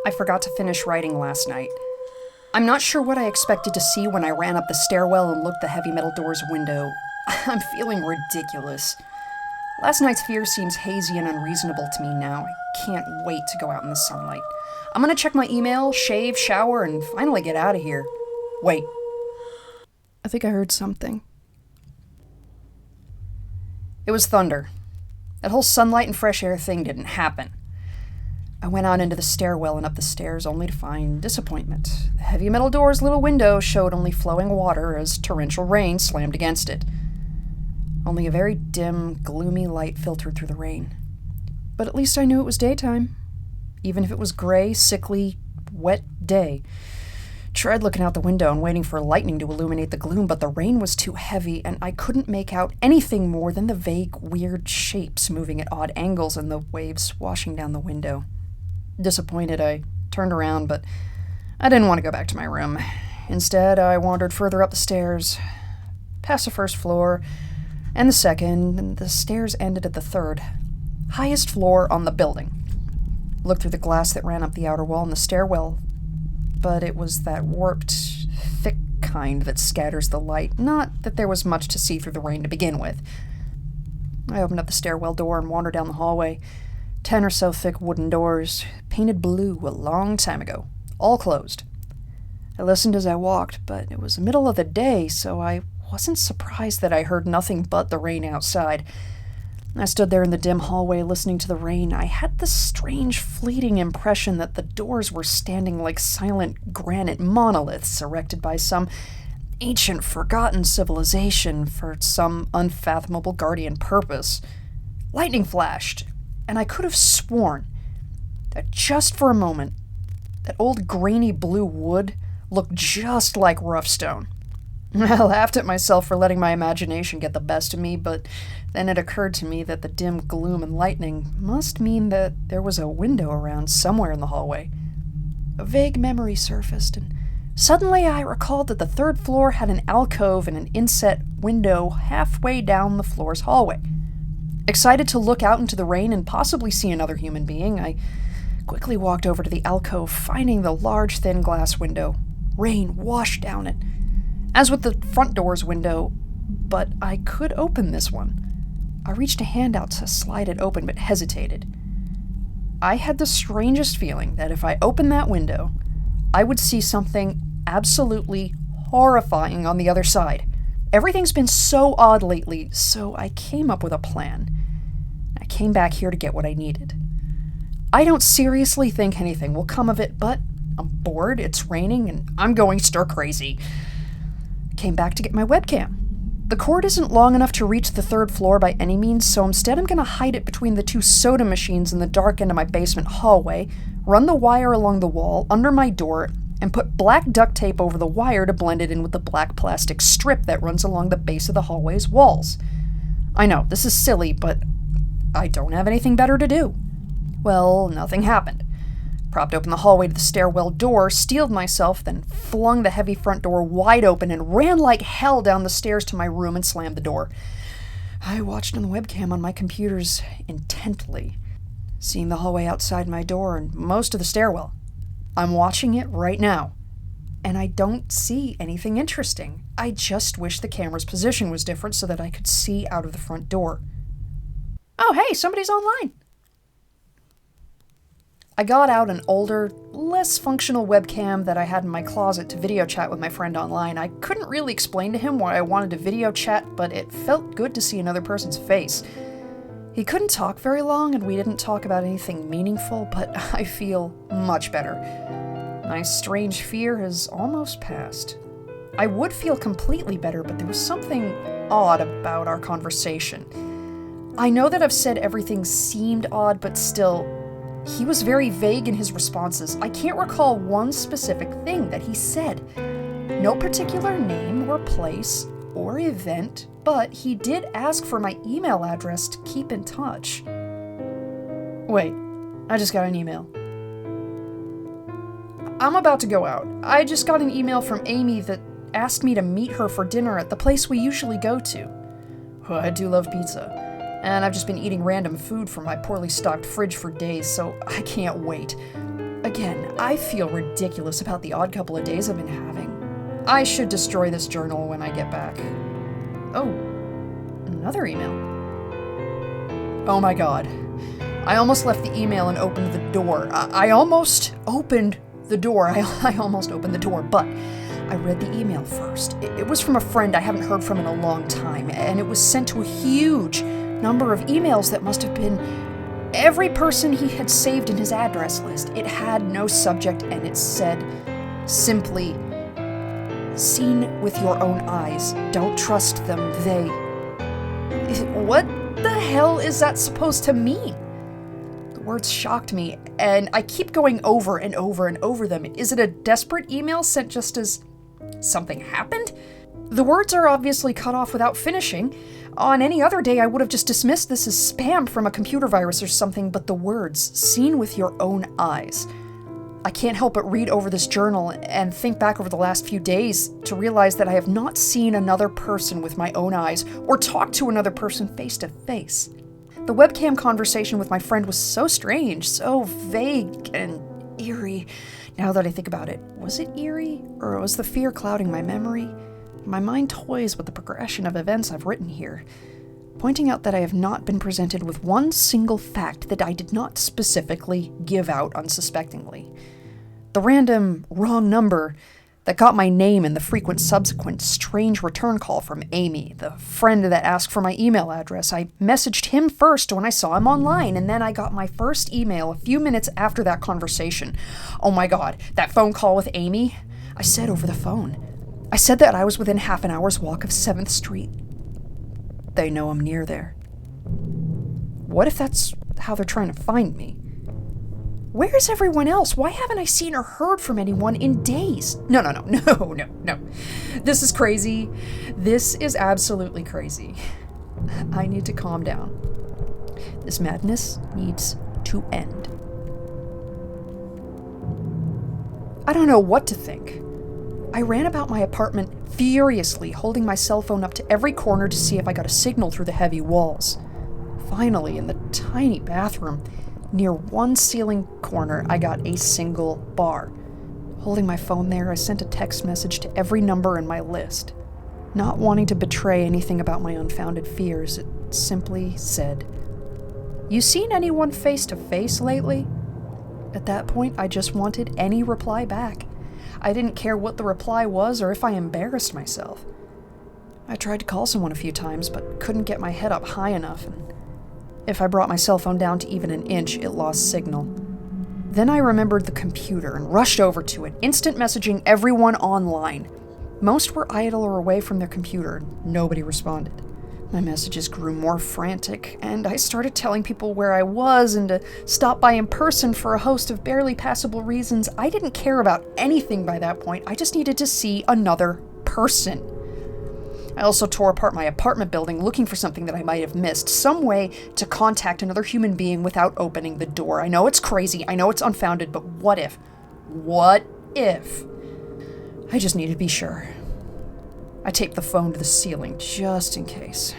I forgot to finish writing last night. I'm not sure what I expected to see when I ran up the stairwell and looked the heavy metal door's window. I'm feeling ridiculous. Last night's fear seems hazy and unreasonable to me now. I can't wait to go out in the sunlight. I'm gonna check my email, shave, shower, and finally get out of here. Wait. I think I heard something. It was thunder. That whole sunlight and fresh air thing didn't happen. I went out into the stairwell and up the stairs only to find disappointment. The heavy metal door's little window showed only flowing water as torrential rain slammed against it. Only a very dim, gloomy light filtered through the rain. But at least I knew it was daytime, even if it was gray, sickly, wet day. Tried looking out the window and waiting for lightning to illuminate the gloom, but the rain was too heavy, and I couldn't make out anything more than the vague, weird shapes moving at odd angles and the waves washing down the window. Disappointed, I turned around, but I didn't want to go back to my room. Instead, I wandered further up the stairs, past the first floor, and the second, and the stairs ended at the third, highest floor on the building. Looked through the glass that ran up the outer wall in the stairwell, but it was that warped, thick kind that scatters the light, not that there was much to see through the rain to begin with. I opened up the stairwell door and wandered down the hallway. 10 or so thick wooden doors, painted blue a long time ago, all closed. I listened as I walked, but it was the middle of the day, so I wasn't surprised that I heard nothing but the rain outside. I stood there in the dim hallway listening to the rain. I had this strange, fleeting impression that the doors were standing like silent granite monoliths erected by some ancient, forgotten civilization for some unfathomable guardian purpose. Lightning flashed, and I could have sworn that just for a moment, that old grainy blue wood looked just like rough stone. I laughed at myself for letting my imagination get the best of me, but then it occurred to me that the dim gloom and lightning must mean that there was a window around somewhere in the hallway. A vague memory surfaced, and suddenly I recalled that the third floor had an alcove and an inset window halfway down the floor's hallway. Excited to look out into the rain and possibly see another human being, I quickly walked over to the alcove, finding the large, thin glass window. Rain washed down it, as with the front door's window, but I could open this one. I reached a hand out to slide it open, but hesitated. I had the strangest feeling that if I opened that window, I would see something absolutely horrifying on the other side. Everything's been so odd lately, so I came up with a plan. I came back here to get what I needed. I don't seriously think anything will come of it, but I'm bored, it's raining, and I'm going stir crazy. Came back to get my webcam. The cord isn't long enough to reach the third floor by any means, so instead I'm going to hide it between the two soda machines in the dark end of my basement hallway, run the wire along the wall under my door, and put black duct tape over the wire to blend it in with the black plastic strip that runs along the base of the hallway's walls. I know, this is silly, but I don't have anything better to do. Well, nothing happened. Propped open the hallway to the stairwell door, steeled myself, then flung the heavy front door wide open and ran like hell down the stairs to my room and slammed the door. I watched on the webcam on my computers intently, seeing the hallway outside my door and most of the stairwell. I'm watching it right now, and I don't see anything interesting. I just wish the camera's position was different so that I could see out of the front door. Oh, hey, somebody's online. I got out an older, less functional webcam that I had in my closet to video chat with my friend online. I couldn't really explain to him why I wanted to video chat, but it felt good to see another person's face. He couldn't talk very long, and we didn't talk about anything meaningful, but I feel much better. My strange fear has almost passed. I would feel completely better, but there was something odd about our conversation. I know that I've said everything seemed odd, but still, he was very vague in his responses. I can't recall one specific thing that he said. No particular name or place or event, but he did ask for my email address to keep in touch. Wait, I just got an email. I'm about to go out. I just got an email from Amy that asked me to meet her for dinner at the place we usually go to. Oh, I do love pizza. And I've just been eating random food from my poorly stocked fridge for days, so I can't wait. Again, I feel ridiculous about the odd couple of days I've been having. I should destroy this journal when I get back. Oh, another email. Oh my god. I almost left the email and opened the door. I almost opened the door. I almost opened the door, but I read the email first. It was from a friend I haven't heard from in a long time, and it was sent to a huge number of emails that must have been every person he had saved in his address list. It had no subject, and it said simply, "Seen with your own eyes. Don't trust them. They..." What the hell is that supposed to mean? The words shocked me, and I keep going over and over and over them. Is it a desperate email sent just as something happened? The words are obviously cut off without finishing. On any other day, I would have just dismissed this as spam from a computer virus or something, but the words, "seen with your own eyes." I can't help but read over this journal and think back over the last few days to realize that I have not seen another person with my own eyes or talked to another person face to face. The webcam conversation with my friend was so strange, so vague and eerie. Now that I think about it, was it eerie, or was the fear clouding my memory? My mind toys with the progression of events I've written here, pointing out that I have not been presented with one single fact that I did not specifically give out unsuspectingly. The random wrong number that got my name and the frequent subsequent strange return call from Amy, the friend that asked for my email address. I messaged him first when I saw him online, and then I got my first email a few minutes after that conversation. Oh my god, that phone call with Amy? I said over the phone. I said that I was within half an hour's walk of 7th Street. They know I'm near there. What if that's how they're trying to find me? Where's everyone else? Why haven't I seen or heard from anyone in days? No. This is crazy. This is absolutely crazy. I need to calm down. This madness needs to end. I don't know what to think. I ran about my apartment furiously, holding my cell phone up to every corner to see if I got a signal through the heavy walls. Finally, in the tiny bathroom, near one ceiling corner, I got a single bar. Holding my phone there, I sent a text message to every number in my list. Not wanting to betray anything about my unfounded fears, it simply said, "You seen anyone face to face lately?" At that point, I just wanted any reply back. I didn't care what the reply was or if I embarrassed myself. I tried to call someone a few times, but couldn't get my head up high enough, and if I brought my cell phone down to even an inch, it lost signal. Then I remembered the computer and rushed over to it, instant messaging everyone online. Most were idle or away from their computer, and nobody responded. My messages grew more frantic, and I started telling people where I was and to stop by in person for a host of barely passable reasons. I didn't care about anything by that point. I just needed to see another person. I also tore apart my apartment building looking for something that I might have missed, some way to contact another human being without opening the door. I know it's crazy, I know it's unfounded, but what if? What if? I just needed to be sure. I taped the phone to the ceiling just in case.